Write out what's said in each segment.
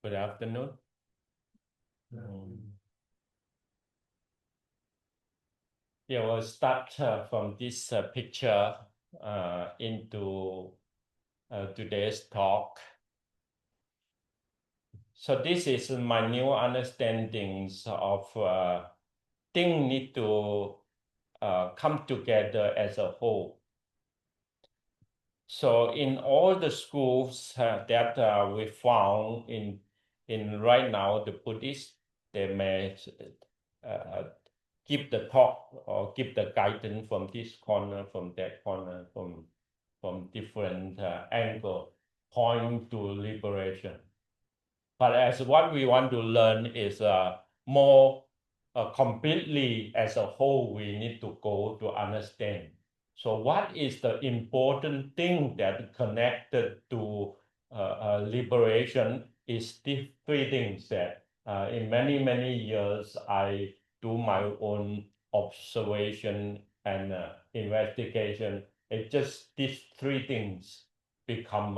Good afternoon. Yeah, we'll start from this picture into today's talk. So this is my new understandings of things need to come together as a whole. So in all the schools that we found in right now, the Buddhist, they may give the talk or give the guidance from this corner, from that corner, from different angle, point to liberation. But as what we want to learn is more completely as a whole, we need to go to understand. So what is the important thing that connected to liberation is these three things that in many years I do my own observation and investigation. It just these three things become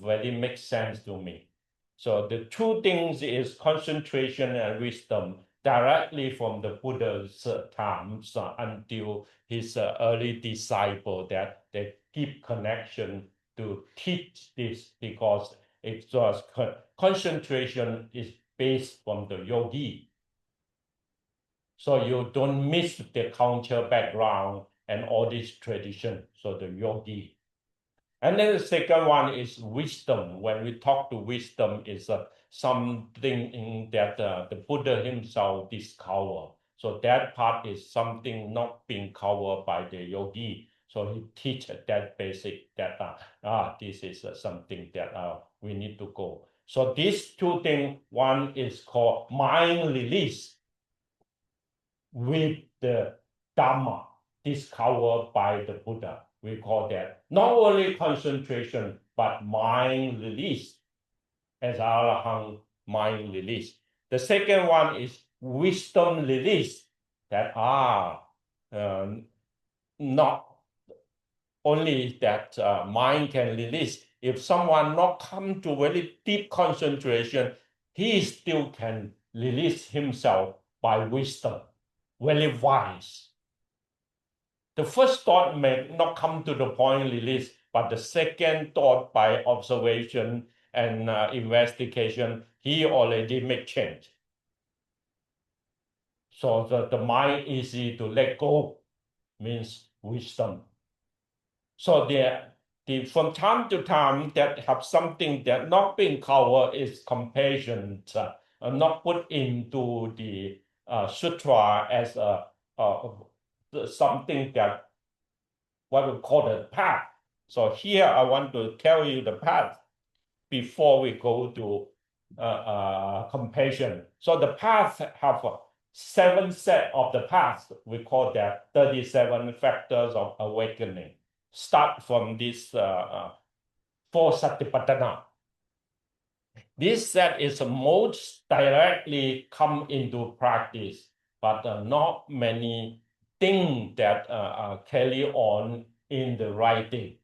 very make sense to me. So the two things is concentration and wisdom directly from the Buddha's times until his early disciple that they keep connection to teach this because it was concentration is based from the yogi. So you don't miss the culture background and all this tradition. So the yogi. And then the second one is wisdom. When we talk to wisdom, is something that the Buddha himself discovered. So that part is something not being covered by the yogi. So he teach that basic that this is something that we need to go. So these two things, one is called mind release with the Dhamma discovered by the Buddha. We call that not only concentration, but mind release, as Arahant mind release. The second one is wisdom release, that not only that mind can release. If someone not come to very deep concentration, he still can release himself by wisdom, very wise. The first thought may not come to the point release, but the second thought by observation and investigation, he already make change. So the mind easy to let go means wisdom. So from time to time that have something that not being covered is compassion, not put into the sutra as something that what we call the path. So here I want to tell you the path before we go to compassion. So the path have 7 set of the paths. We call that 37 factors of awakening. Start from this 4 Satipatthana. This set is most directly come into practice, but not many things that carry on in the writing.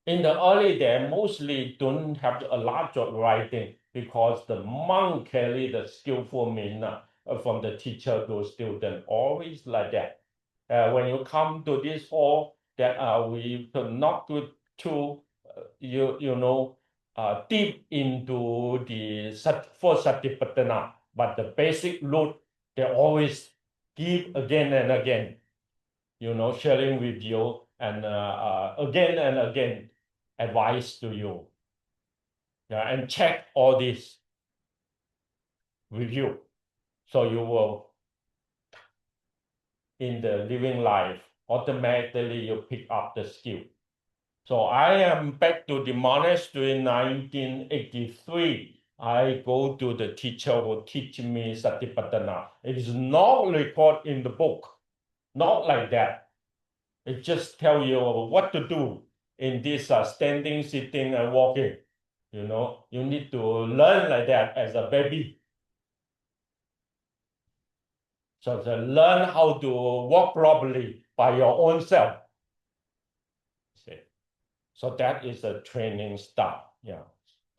In the early day, mostly don't have a lot of writing because the monk carry the skillful meaning from the teacher to student, always like that. When you come to this hall, that we not go to deep into the for Satipatthana, but the basic root they always give again and again, sharing with you and again and again advice to you. And check all this with you, so you will in the living life automatically you pick up the skill. So I am back to the monastery in 1983. I go to the teacher who teach me Satipatthana. It is not recorded in the book, not like that. It just tell you what to do in this standing, sitting, and walking. You need to learn like that as a baby. So to learn how to walk properly by your own self. See? So that is a training start. Yeah.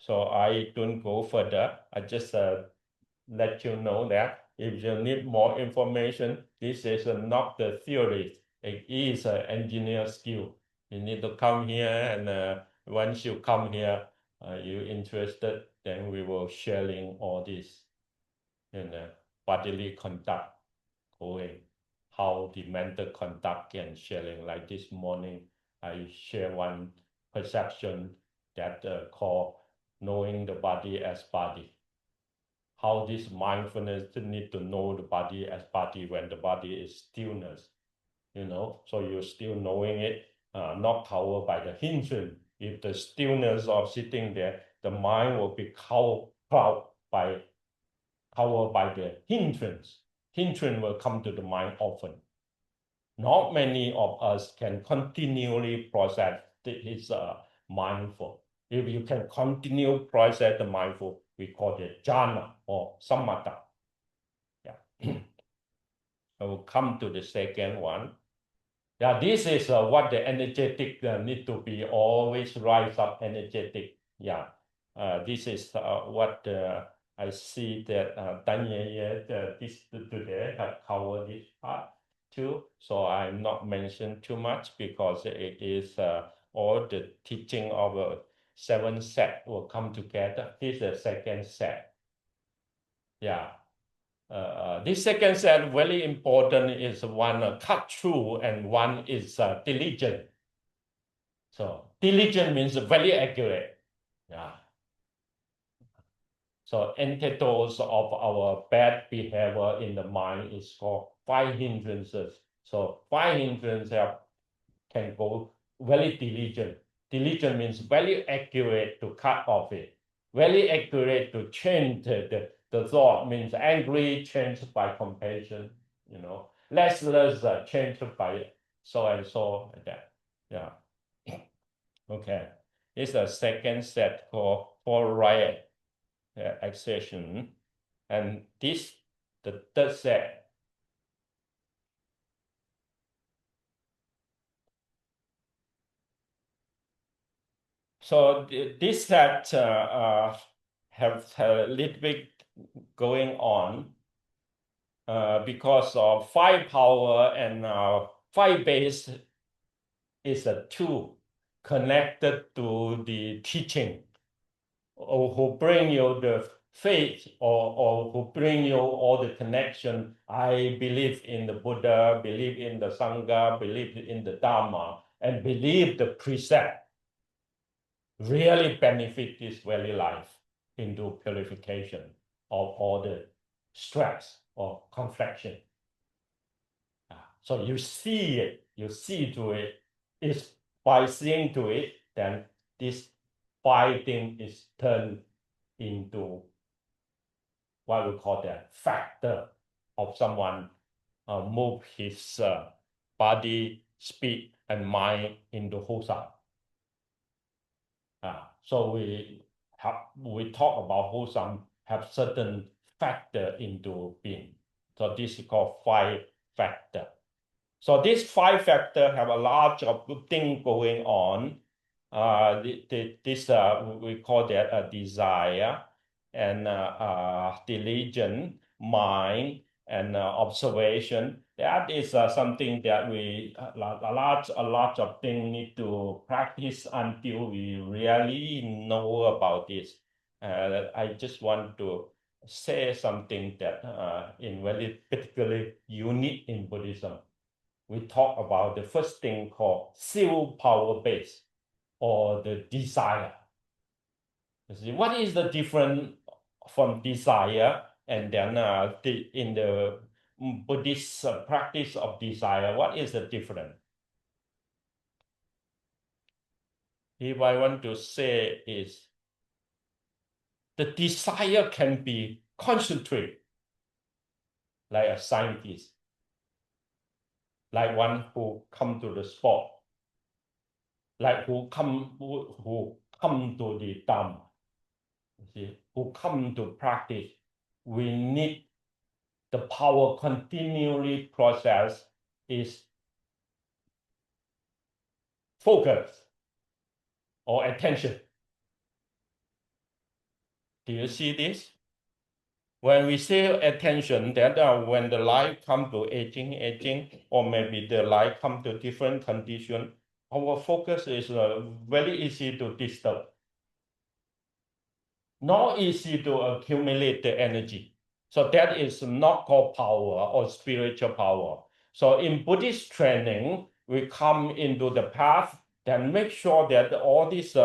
So I don't go further. I just let you know that if you need more information, this is not the theory. It is an engineer skill. You need to come here, and once you come here, you're interested, then we will sharing all this in bodily conduct going, how the mental conduct and sharing. Like this morning, I share one perception that called knowing the body as body. How this mindfulness need to know the body as body when the body is stillness, so you're still knowing it, not covered by the hindrance. If the stillness of sitting there, the mind will be covered by the hindrance. Hindrance will come to the mind often. Not many of us can continually process this mindful. If you can continue process the mindful, we call it jhana or samatha. Yeah. I will come to the second one. Yeah, this is what the energetic need to be always rise up energetic. Yeah, this is what I see that Daniel this today have covered this part too. So I'm not mention too much because it is all the teaching of a 7 set will come together. This is the second set. Yeah. This second set very important is one cut through and one is diligent. So diligent means very accurate. Yeah. So antidotes of our bad behavior in the mind is called 5 hindrances. So 5 hindrances can go very diligent. Diligent means very accurate to cut off it. Very accurate to change the thought means angry changed by compassion, restless changed by so and so like that. Yeah. Okay. It's the second set called for riot accession. And this, the third set. So this set have a little bit going on because of 5 power and 5 base is a tool connected to the teaching, or who bring you the faith, or who bring you all the connection. I believe in the Buddha, believe in the Sangha, believe in the Dharma, and believe the precept really benefit this very life into purification of all the stress or confliction. So you see it, you see to it. It's by seeing to it, then this 5 thing is turned into what we call the factor of someone move his body, speech, and mind into wholesome. So we talk about wholesome have certain factor into being. So this is called 5 factor. So these 5 factor have a lot of good thing going on. This we call that a desire, and diligence, mind, and observation. That is something that we a lot of things need to practice until we really know about this. I just want to say something that in very particularly unique in Buddhism. We talk about the first thing called will power base or the desire. You see, what is the difference from desire and then in the Buddhist practice of desire? What is the difference? If I want to say is the desire can be concentrated like a scientist, like one who come to the sport, like who come to the Dhamma, who come to practice. We need the power continually process is focus or attention. Do you see this? When we say attention, that when the life come to aging, or maybe the life come to different condition, our focus is very easy to disturb, not easy to accumulate the energy. So that is not called power or spiritual power. So in Buddhist training, we come into the path, then make sure that all these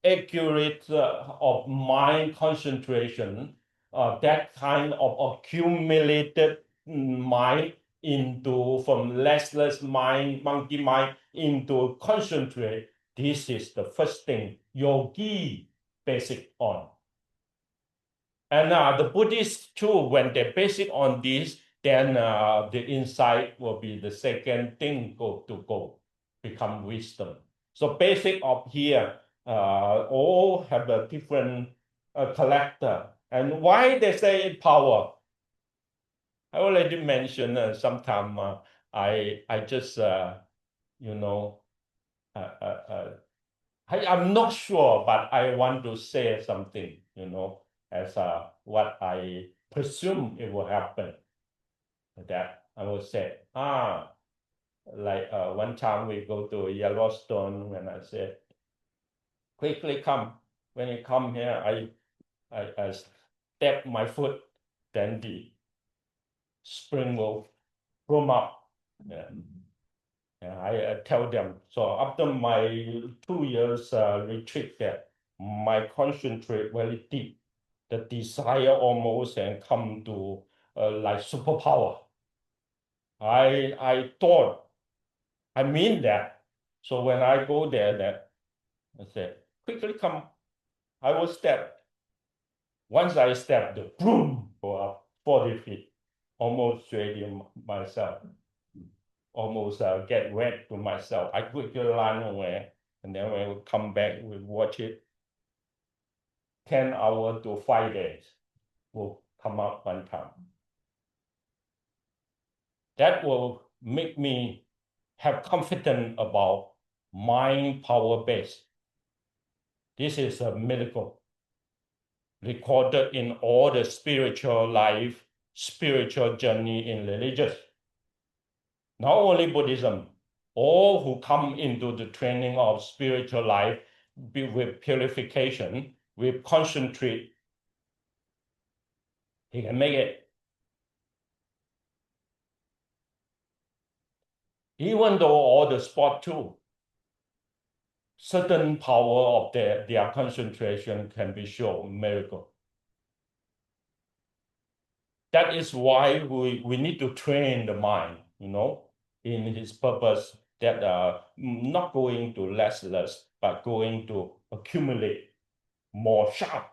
accurate of mind concentration, that kind of accumulated mind into from restless mind, monkey mind into concentrate. This is the first thing yogi basic on. And the Buddhists too, when they base it on this, then the insight will be the second thing go become wisdom. So basic of here, all have a different character. And why they say power? I already mentioned sometime I just you know I'm not sure, but I want to say something, as what I presume it will happen. That I will say, like one time we go to Yellowstone, and I said, quickly come. When you come here, I step my foot, then the spring will come up. Yeah. I tell them. So after my 2 years retreat there, my concentrate very deep. The desire almost and come to like superpower. I thought, I mean that. So when I go there, that I said, quickly come. I will step. Once I step, the boom go up 40 feet, almost sweating myself. Almost get wet to myself. I quickly run away, and then when we come back, we watch it. 10 hours to 5 days will come up one time. That will make me have confidence about mind power base. This is a miracle recorded in all the spiritual life, spiritual journey in religious. Not only Buddhism, all who come into the training of spiritual life with purification, with concentrate, he can make it. Even though all the sport too, certain power of their concentration can be shown miracle. That is why we need to train the mind, in his purpose that not going to less, but going to accumulate more sharp.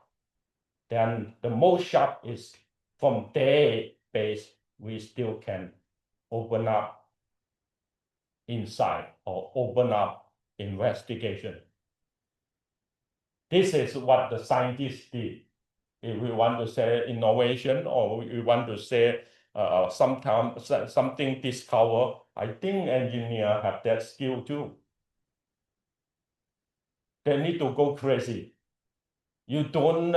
Then the most sharp is from their base, we still can open up insight or open up investigation. This is what the scientists did. If we want to say innovation, or we want to say something discover, I think engineers have that skill too. They need to go crazy. You don't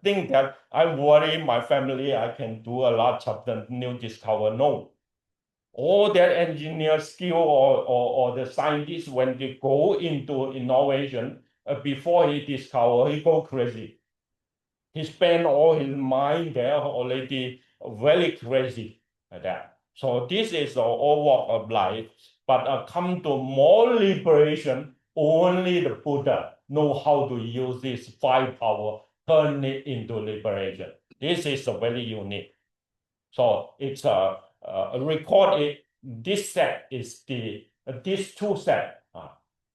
think that I worry my family, I can do a lot of the new discover. No. All that engineer skill or the scientists, when they go into innovation, before he discover, he go crazy. He spent all his mind there already very crazy like that. So this is all walk of life, but come to more liberation, only the Buddha know how to use this 5 power, turn it into liberation. This is very unique. So it's record it. This set is these two set,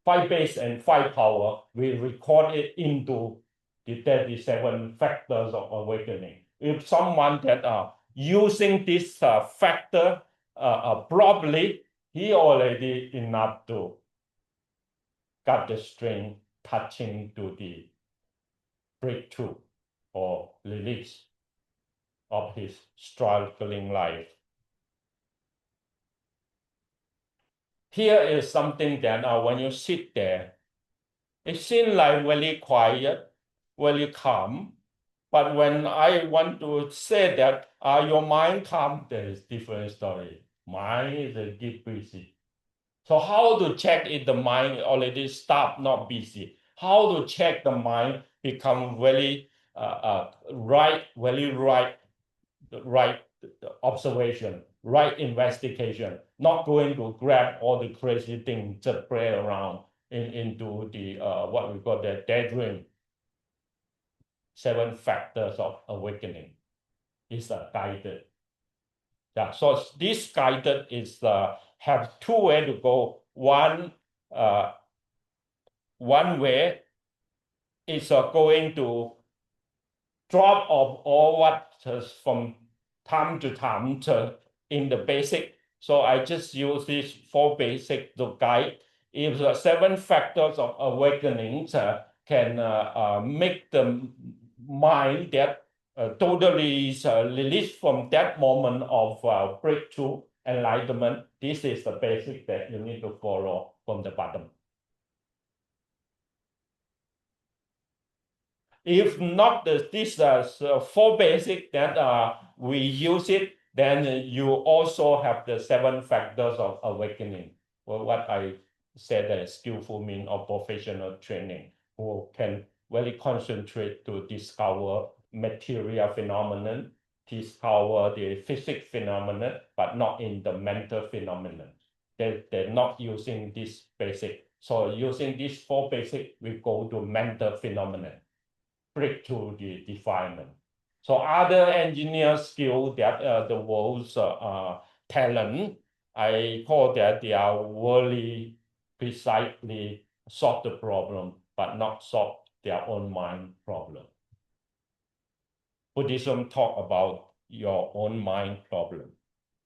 5 base and 5 power. We record it into the 37 factors of awakening. If someone that using this factor properly, he already enough to got the strength touching to the breakthrough or release of his struggling life. Here is something that when you sit there, it seems like very quiet, very calm. But when I want to say that, your mind calm, there is different story. Mind is a deep busy. So how to check if the mind already stop not busy? How to check the mind become very right, very right observation, right investigation, not going to grab all the crazy things just play around into the what we call the daydream. 7 factors of awakening is guided. Yeah, so this guided is have 2 ways to go. One way is going to drop off all what from time to time in the basic. So I just use these 4 basic to guide. If the 7 factors of awakening can make the mind that totally released from that moment of breakthrough, enlightenment, this is the basic that you need to follow from the bottom. If not this 4 basic that we use it, then you also have the 7 factors of awakening. Well, what I said is skillful means of professional training, who can really concentrate to discover material phenomenon, discover the physics phenomenon, but not in the mental phenomenon. They're not using this basic. So using these 4 basic, we go to mental phenomenon. Breakthrough the defilement. So other engineer skill that the world's talent, I call that they are really precisely solve the problem, but not solve their own mind problem. Buddhism talk about your own mind problem.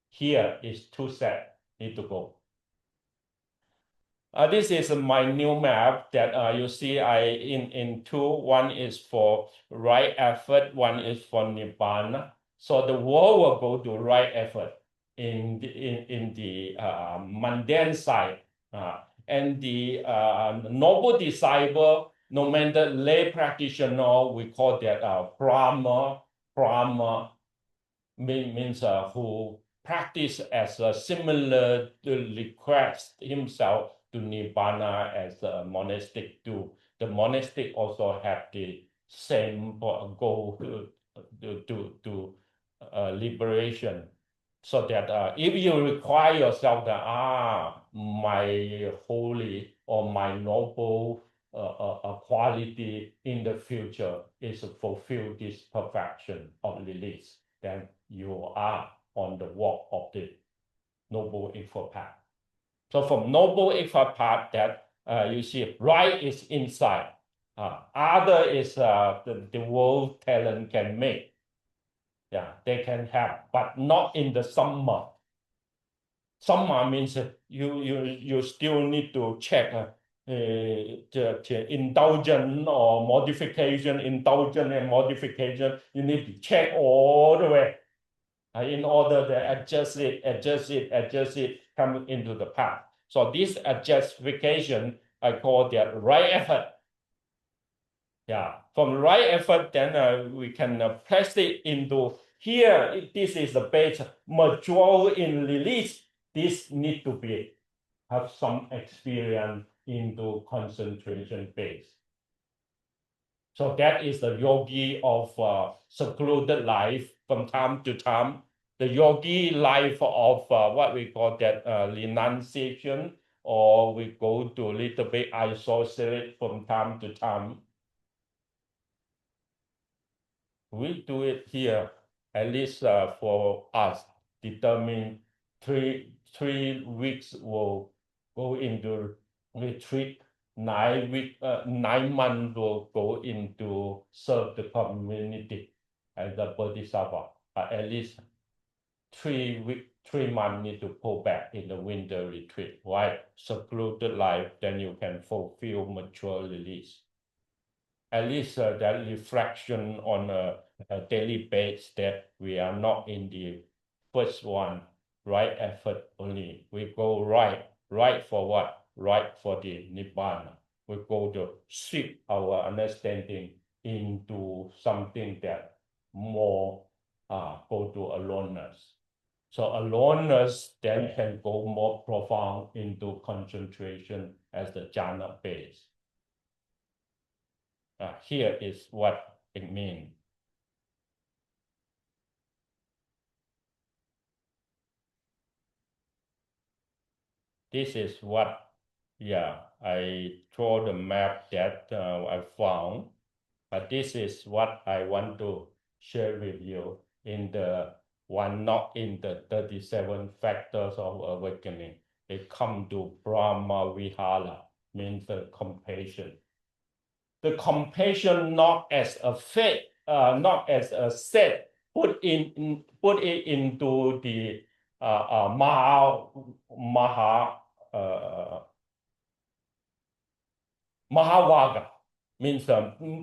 Here is 2 sets need to go. This is my new map that you see in 2. One is for right effort, one is for Nibbana. So the world will go to right effort in the mundane side. And the noble disciple, no matter lay practitioner, we call that Brahma means who practice as a similar to request himself to Nibbana as a monastic do. The monastic also have the same goal to liberation. So that if you require yourself that my holy or my noble quality in the future is to fulfill this perfection of release, then you are on the walk of the Noble Eightfold Path. So from Noble Eightfold Path that you see right is inside. Other is the world talent can make. Yeah, they can have, but not in the Samma. Samma means you still need to check the indulgence or modification, indulgence and modification. You need to check all the way in order to adjust it, come into the path. So this adjustification, I call that right effort. Yeah, from right effort, then we can place it into here. This is the base. Mature in release. This need to be have some experience into concentration base. So that is the yogi of secluded life from time to time. The yogi life of what we call that renunciation, or we go to a little bit isolated from time to time. We do it here, at least for us, determine 3 weeks will go into retreat, 9 months will go into serve the community as a bodhisattva. But at least 3 months need to pull back in the winter retreat. Why? Secluded life, then you can fulfill mature release. At least that reflection on a daily basis that we are not in the first one, right effort only. We go right for what? Right for the Nibbana. We go to shift our understanding into something that more go to aloneness. So aloneness then can go more profound into concentration as the jhana base. Here is what it means. This is what, I draw the map that I found. But this is what I want to share with you in the one, not in the 37 factors of awakening. It come to Brahma Vihara, means the compassion. The compassion not as a fate, not as a set, put it into the Mahavaga, means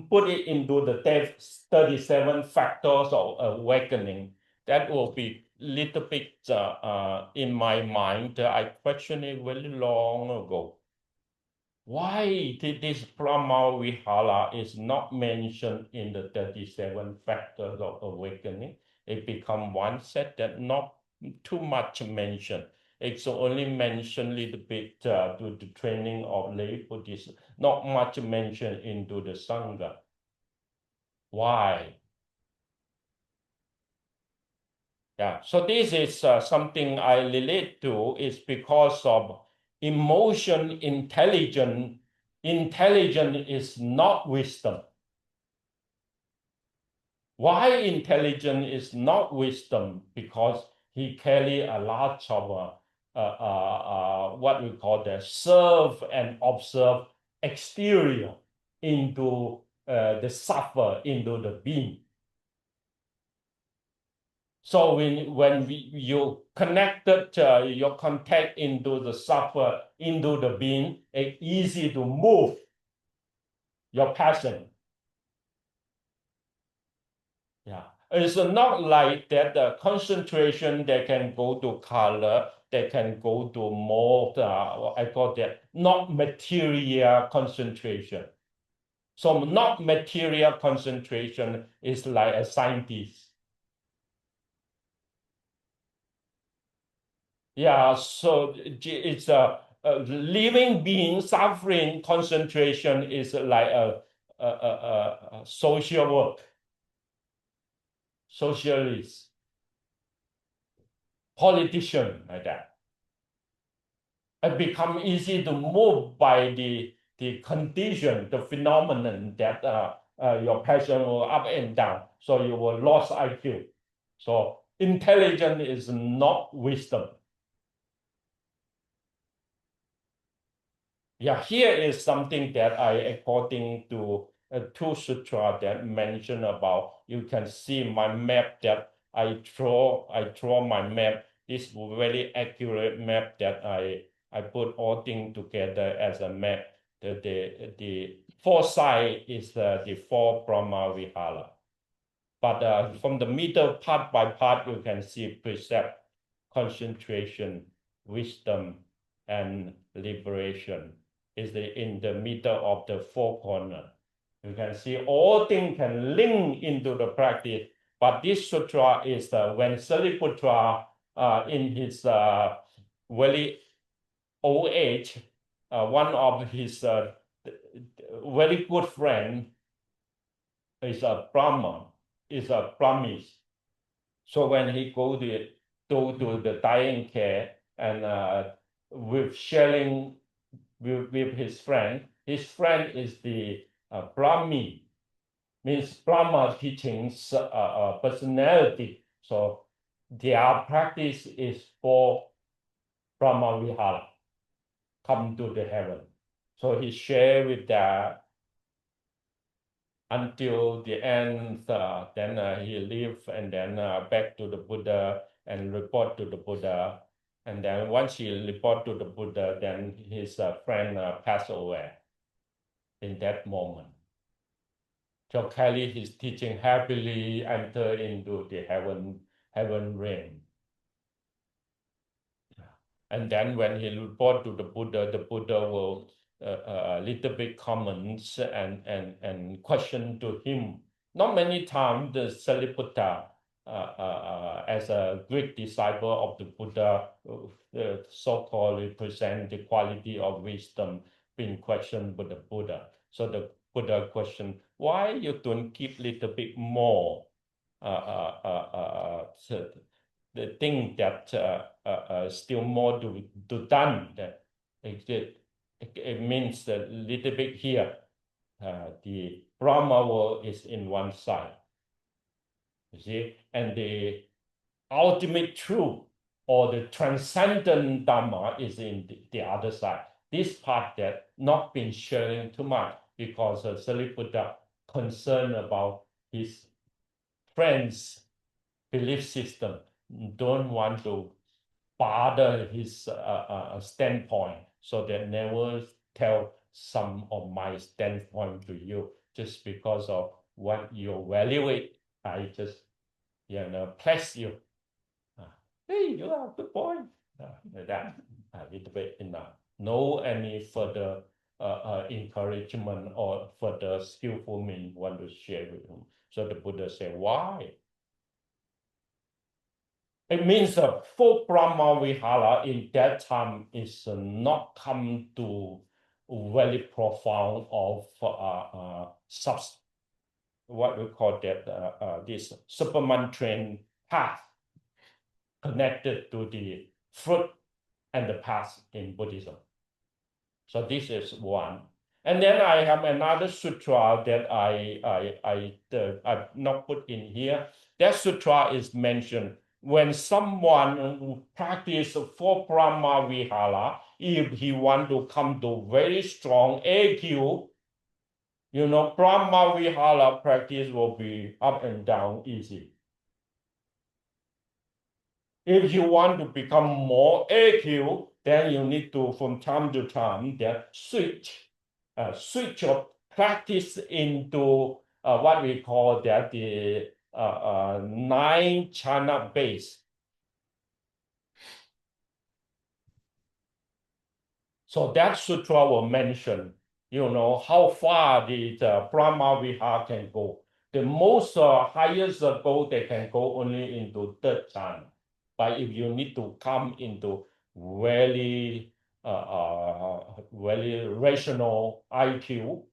put it into the 37 factors of awakening. That will be little bit in my mind. I questioned it very long ago. Why did this Brahma Vihara is not mentioned in the 37 factors of awakening? It become one set that not too much mentioned. It's only mentioned a little bit to the training of lay Buddhists, not much mentioned into the Sangha. Why? Yeah, so this is something I relate to is because of emotion intelligence. Intelligence is not wisdom. Why intelligence is not wisdom? Because he carry a lot of what we call the serve and observe exterior into the suffer, into the being. So when you connected your contact into the suffer, into the being, it's easy to move your passion. Yeah, it's not like that concentration that can go to color, that can go to more, I call that not material concentration. So not material concentration is like a scientist. Yeah, so it's a living being suffering concentration is like a social work, socialist, politician, like that. It become easy to move by the condition, the phenomenon that your passion will up and down. So you will lost IQ. So intelligence is not wisdom. Yeah, here is something that I, according to two sutra that mention about, you can see my map that I draw my map. This very accurate map that I put all things together as a map. The four side is the four Brahma Vihara. But from the middle, part by part, you can see precept, concentration, wisdom, and liberation is in the middle of the four corner. You can see all things can link into the practice. But this sutra is when Satipatthana in his very old age, one of his very good friend is a Brahman, is a Brahmis. So when he go to the dying care and with sharing with his friend is the Brahmi, means Brahma teachings personality. So their practice is for Brahma Vihara, come to the heaven. So he share with that until the end, then he leave and then back to the Buddha and report to the Buddha. And then once he report to the Buddha, then his friend passed away in that moment. So carry his teaching happily enter into the heaven realm. And then when he report to the Buddha will a little bit comments and question to him. Not many times the Sariputta, as a great disciple of the Buddha, so-called represent the quality of wisdom being questioned by the Buddha. So the Buddha questioned, why you don't give little bit more the thing that still more to done, that it means a little bit here. The Brahma world is in one side, you see, and the ultimate truth or the transcendent Dharma is in the other side. This part that not been sharing too much because Sariputta concerned about his friends' belief system, don't want to bother his standpoint, so they never tell some of my standpoint to you just because of what you evaluate. I just press you. Hey, you are a good boy. That a little bit enough. No any further encouragement or further skillful means want to share with him. So the Buddha said, why? It means the full Brahma Vihara in that time is not come to very profound of what we call that this Superman path connected to the fruit and the path in Buddhism. So this is one. And then I have another sutra that I've not put in here. That sutra is mentioned when someone practice for Brahma Vihara, if he want to come to very strong AQ, Brahma Vihara practice will be up and down easy. If you want to become more AQ, then you need to, from time to time, switch your practice into what we call that the 9 chana base. So that sutra will mention, how far the Brahma Vihara can go. The most highest goal they can go only into 3rd chana. But if you need to come into very rational IQ,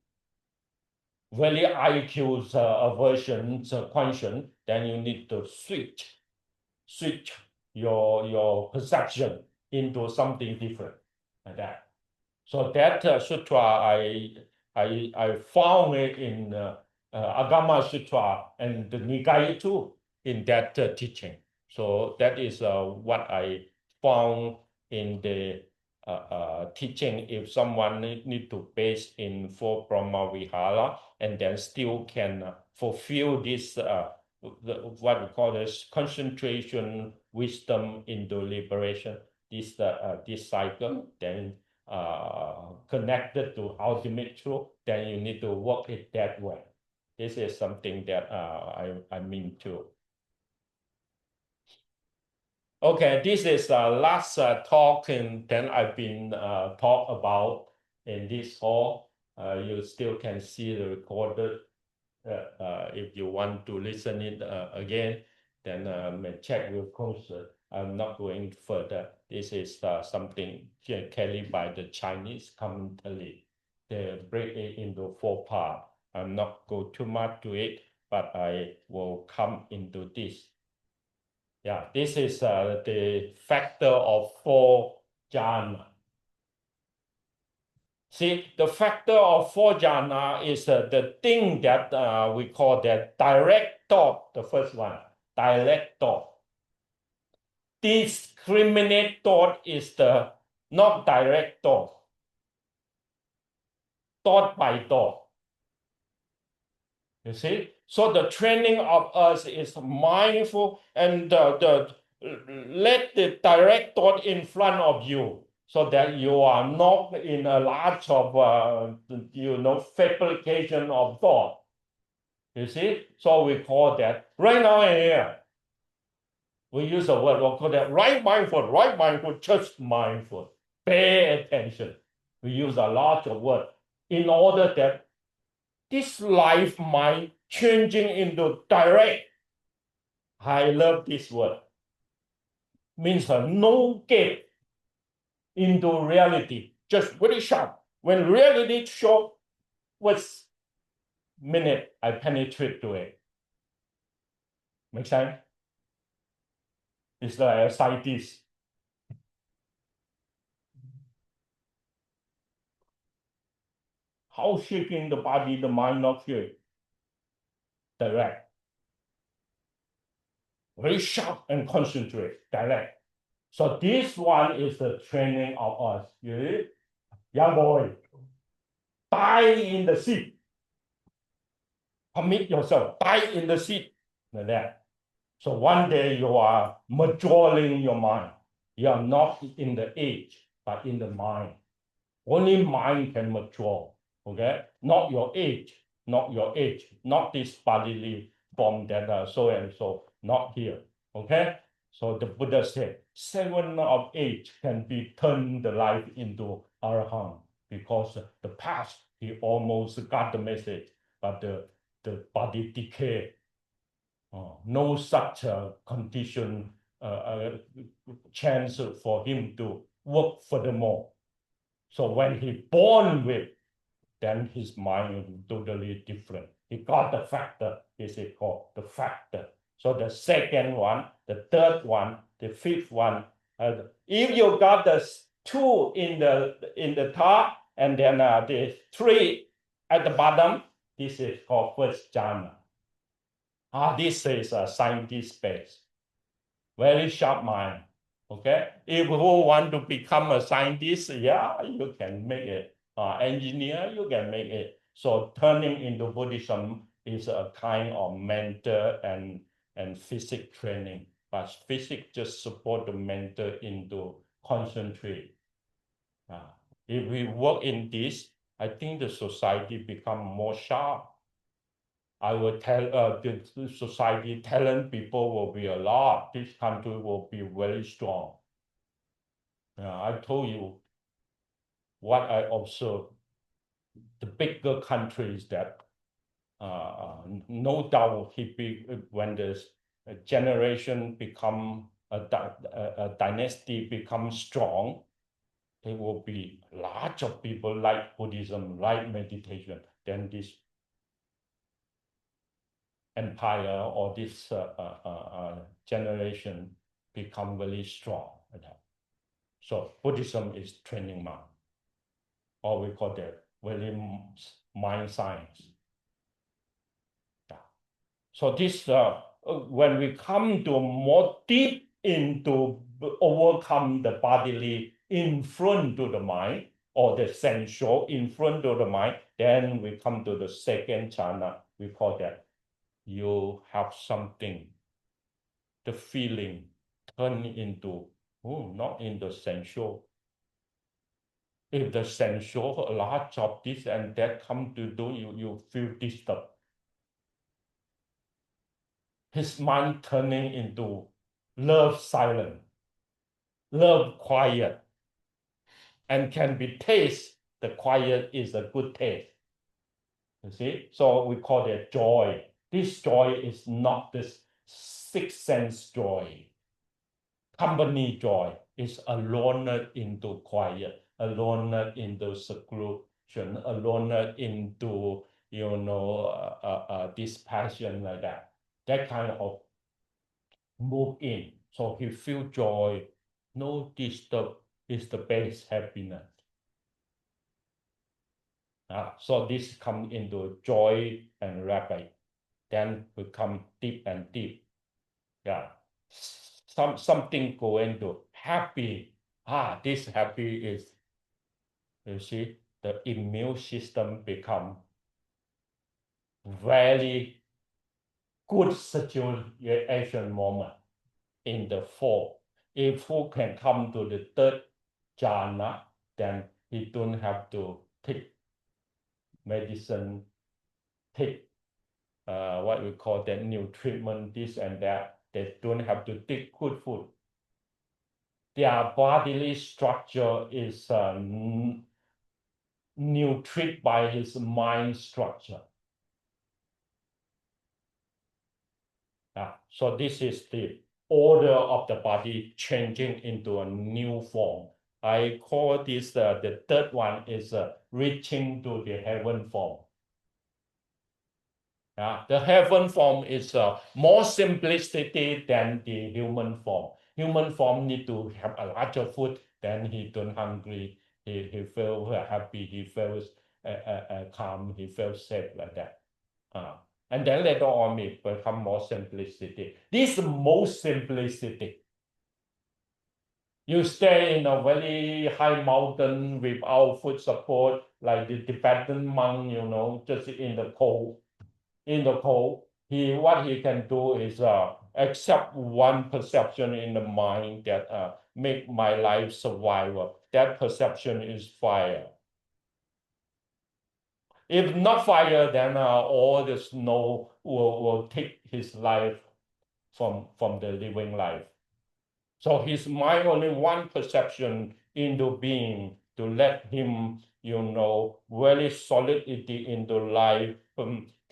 very IQ's aversion, conscience, then you need to switch your perception into something different, like that. So that sutra I found it in Agama Sutra and the Nikaya too in that teaching. So that is what I found in the teaching. If someone need to base in 4 Brahma Vihara and then still can fulfill this what we call this concentration, wisdom into liberation, this cycle, then connected to ultimate truth, then you need to work it that way. This is something that I mean to. Okay, this is last talk, and then I've been talk about in this hall. You still can see the recorded. If you want to listen it again, then may check your concert. I'm not going further. This is something carried by the Chinese commentary. They break it into 4 parts. I'm not go too much to it, but I will come into this. Yeah, this is the factor of 4 jhana. See, the factor of 4 jhana is the thing that we call that direct thought, the first one, direct thought. Discriminate thought is the not direct thought, thought by thought. You see? So the training of us is mindful and let the direct thought in front of you so that you are not in a large of, fabrication of thought. You see? So we call that right now and here. We use the word, we'll call that right mindful, just mindful. Pay attention. We use a lot of words in order that this life mind changing into direct. I love this word. Means no gap into reality, just very sharp. When reality shows, what's minute I penetrate to it. Make sense? It's like a scientist. How shaking the body, the mind not shake. Direct. Very sharp and concentrate. Direct. So this one is the training of us. Young boy, die in the seat. Commit yourself. Die in the seat. Like that. So one day you are maturing your mind. You are not in the age, but in the mind. Only mind can mature. Okay? Not your age. Not your age. Not this bodily form that so and so. Not here. Okay? So the Buddha said, 7 of age can be turned the life into arahant, because the past he almost got the message, but the body decay. No such condition chance for him to work furthermore. So when he born with, then his mind is totally different. He got the factor, is it called the factor. So the second one, the third one, the fifth one, if you got the 2 in the top and then the 3 at the bottom, this is called first jhana. This is a scientist base, very sharp mind. Okay, if you want to become a scientist, yeah, you can make it. Engineer, you can make it. So turning into Buddhism is a kind of mental and physics training, but physics just support the mental into concentrate. If we work in this, I think the society become more sharp. I will tell the society talent people will be a lot. This country will be very strong. I told you what I observed. The bigger countries that no doubt when the generation become a dynasty becomes strong, there will be lots of people like Buddhism, like meditation. Then this empire or this generation become very strong. So Buddhism is training mind, or we call that very mind science. So this when we come to more deep into overcome the bodily influence to the mind, or the sensual influence to the mind, then we come to the second jhana. We call that you have something, the feeling turn into, not in the sensual. If the sensual, a lot of this and that come to do, you feel disturbed. His mind turning into love silent, love quiet, and can be taste. The quiet is a good taste. You see? So we call it joy. This joy is not this sixth sense joy. Company joy is alone into quiet, alone into seclusion, alone into this passion like that. That kind of move in. So he feel joy, no disturb is the base happiness. So this come into joy and rapid. Then we come deep and deep. Yeah. Something going to happy. This happy is, you see, the immune system become very good situation moment in the fall. If who can come to the third jhana, then he don't have to take medicine, take what we call the new treatment, this and that. They don't have to take good food. Their bodily structure is nurtured by his mind structure. So this is the order of the body changing into a new form. I call this the third one is reaching to the heaven form. The heaven form is more simplicity than the human form. Human form need to have a larger food, then he don't hungry, he feels happy, he feels calm, he feels safe like that. And then later on it become more simplicity. This is most simplicity. You stay in a very high mountain without food support, like the Tibetan monk, just in the cold. What he can do is accept one perception in the mind that make my life survival. That perception is fire. If not fire, then all the snow will take his life from the living life. So his mind only one perception into being to let him, very solidity into life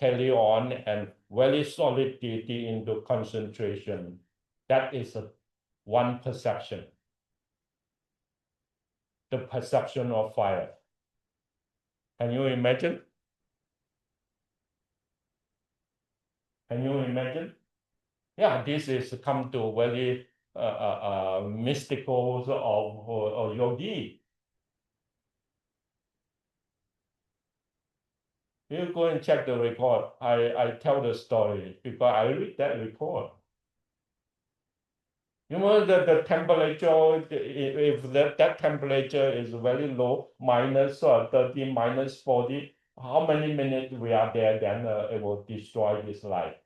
carry on, and very solidity into concentration. That is one perception. The perception of fire. Can you imagine? Can you imagine? Yeah, this is come to very mystical of yogi. You go and check the record. I tell the story because I read that record. The temperature, if that temperature is very low, minus 30, minus 40, how many minutes we are there, then it will destroy his life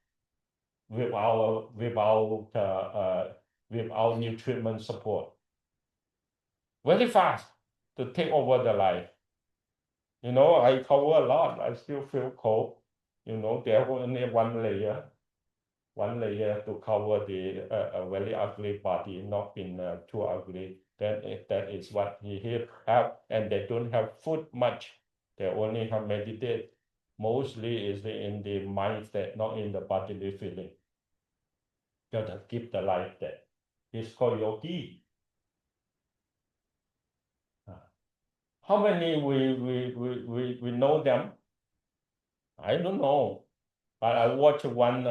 without nutriment support. Very fast to take over the life. I cover a lot. I still feel cold. There's only one layer to cover the very ugly body, not been too ugly. Then that is what he have, and they don't have food much. They only have meditate. Mostly is in the mindset, not in the bodily feeling. Gotta keep the life there. It's called yogi. How many we know them? I don't know. But I watched one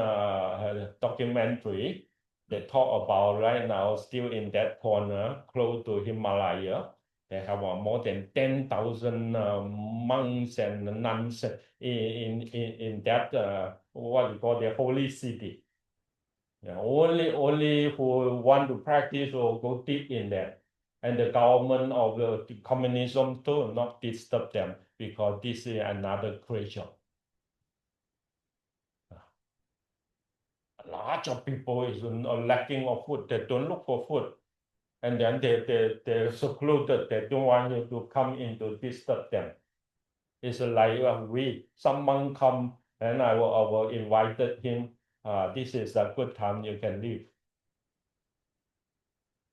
documentary that talk about right now, still in that corner, close to Himalaya. They have more than 10,000 monks and nuns in that, what you call the holy city. Only who want to practice or go deep in that. And the government of the communism too not disturb them because this is another creature. Large of people is lacking of food. They don't look for food, and then they're secluded. They don't want you to come in to disturb them. It's like some monk come and I will invited him. This is a good time you can leave.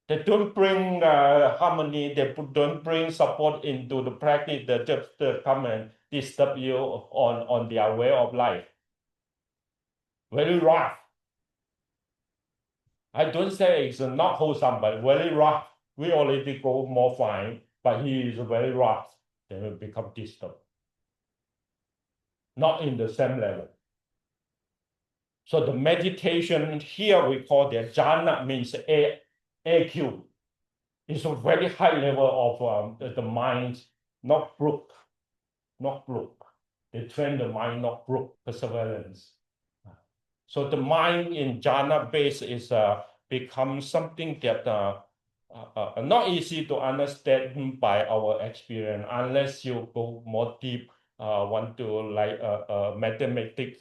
They don't bring harmony. They don't bring support into the practice. They just come and disturb you on their way of life. Very rough. I don't say it's not wholesome, but very rough. We already go more fine, but he is very rough. They will become distant. Not in the same level. So the meditation here we call the jhana, means AQ. It's a very high level of the mind, not brook. They train the mind, not brook, perseverance. So the mind in jhana base is become something that not easy to understand by our experience unless you go more deep, want to like a mathematic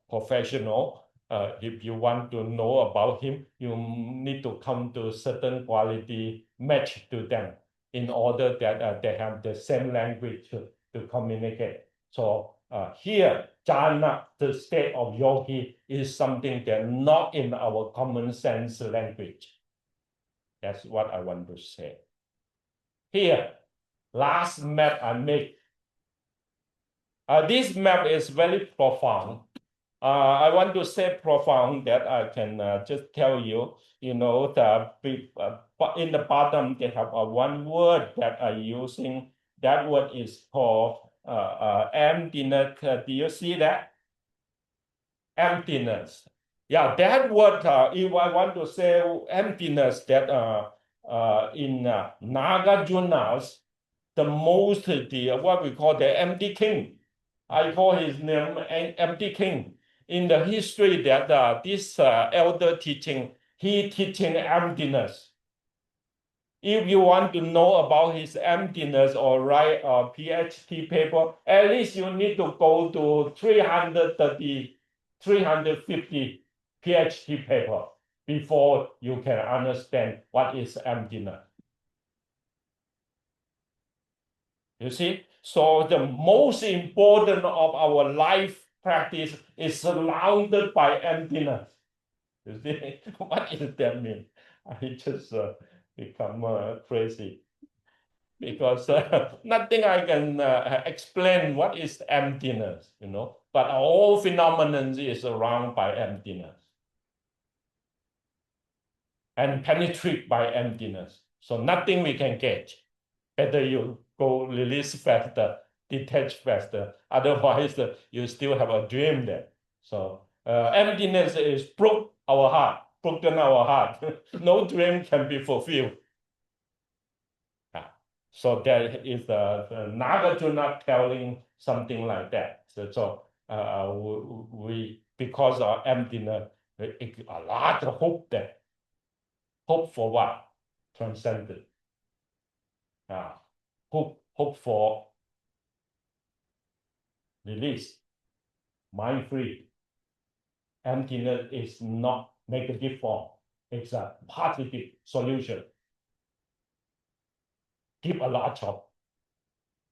professional. If you want to know about him, you need to come to certain quality match to them in order that they have the same language to communicate. So here, jhana, the state of yogi, is something that not in our common sense language. That's what I want to say. Here, last map I make. This map is very profound. I want to say profound that I can just tell you, in the bottom they have one word that I'm using. That word is called emptiness. Do you see that? Emptiness. Yeah, that word, if I want to say emptiness, that in Nagarjuna's, the most, what we call the empty king. I call his name empty king. In the history that this elder teaching, he teaching emptiness. If you want to know about his emptiness or write a PhD paper, at least you need to go to 330, 350 PhD paper before you can understand what is emptiness. You see? So the most important of our life practice is surrounded by emptiness. You see? What does that mean? I just become crazy because nothing I can explain what is emptiness, but all phenomenon is surrounded by emptiness and penetrated by emptiness. So nothing we can get. Better you go release faster, detach faster. Otherwise, you still have a dream there. So emptiness is broken our heart. No dream can be fulfilled. So there is the Nagarjuna telling something like that. So we because of emptiness, a lot of hope there. Hope for what? Transcendent. Hope for release, mind free. Emptiness is not negative form. It's a positive solution. Give a lot of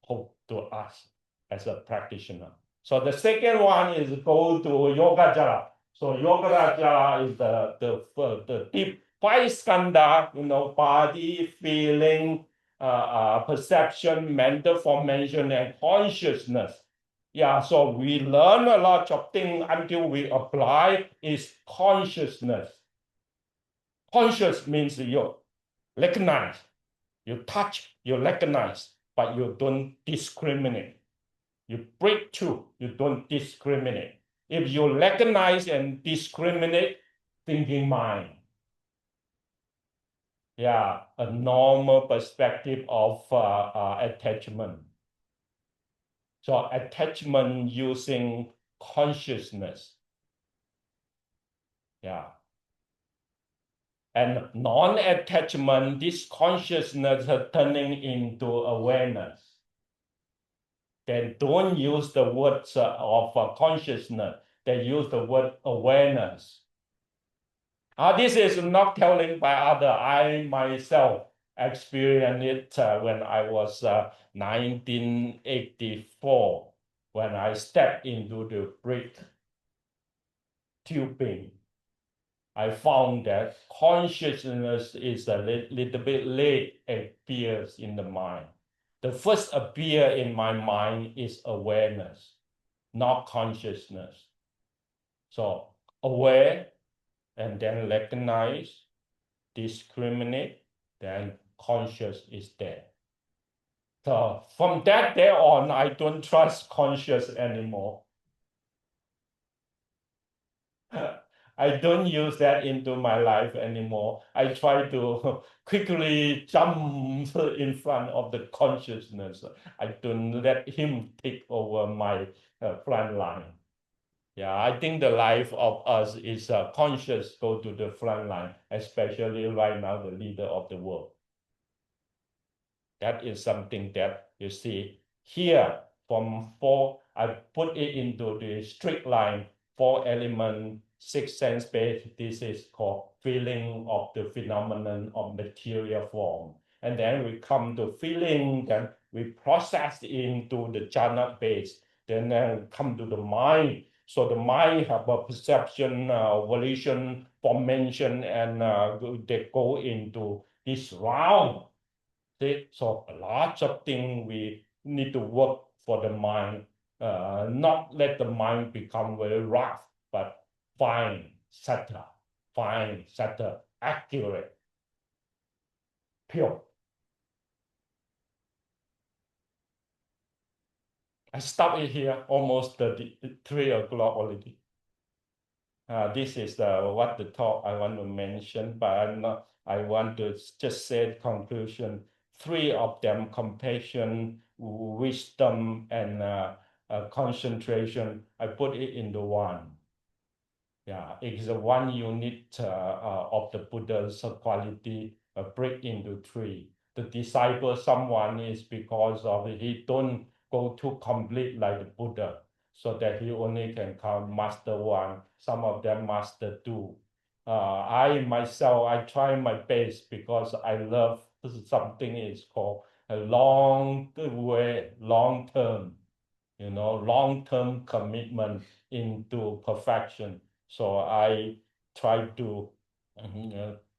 hope to us as a practitioner. So the second one is go to Yogacara. So Yogacara is the deep five skandha, body, feeling, perception, mental formation, and consciousness. Yeah, so we learn a lot of things until we apply is consciousness. Conscious means you recognize, you touch, you recognize, but you don't discriminate. You break through, you don't discriminate. If you recognize and discriminate, thinking mind. Yeah, a normal perspective of attachment. So attachment using consciousness. Yeah. And non-attachment, this consciousness turning into awareness. They don't use the words of consciousness. They use the word awareness. This is not telling by other. I myself experienced it when I was 1984, when I stepped into the breath tubing. I found that consciousness is a little bit late appears in the mind. The first appear in my mind is awareness, not consciousness. So aware, and then recognize, discriminate, then conscious is there. So from that day on, I don't trust conscious anymore. I don't use that into my life anymore. I try to quickly jump in front of the consciousness. I don't let him take over my front line. Yeah, I think the life of us is conscious go to the front line, especially right now, the leader of the world. That is something that you see here from four, I put it into the strict line, 4-element, 6 sense base. This is called feeling of the phenomenon of material form. And then we come to feeling, then we process into the jhana base, then come to the mind. So the mind have a perception, volition, formation, and they go into this round. See, so a lot of things we need to work for the mind, not let the mind become very rough, but fine, subtle, accurate, pure. I stop it here, almost 3 o'clock already. This is what the talk I want to mention, but I'm not, I want to just say conclusion. 3 of them, compassion, wisdom, and concentration, I put it into one. Yeah, it's the one unit of the Buddha's quality break into 3. The disciple, someone is because of he don't go too complete like the Buddha, so that he only can count master 1. Some of them master 2. I myself, I try my best because I love something is called a long way, long term, long-term commitment into perfection. So I try to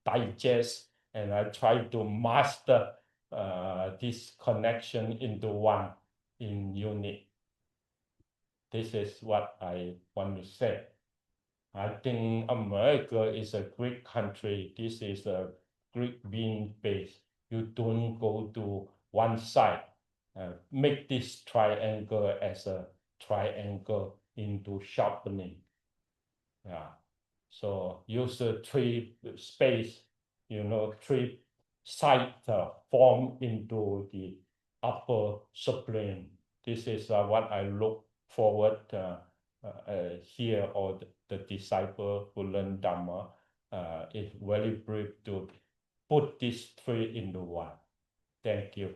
digest and I try to master this connection into one in unit. This is what I want to say. I think America is a great country. This is a great being base. You don't go to one side. Make this triangle as a triangle into sharpening. Yeah. So use the 3 space, 3 sides form into the upper sublime. This is what I look forward here, or the disciple who learn Dhamma is very brief to put these 3 into one. Thank you.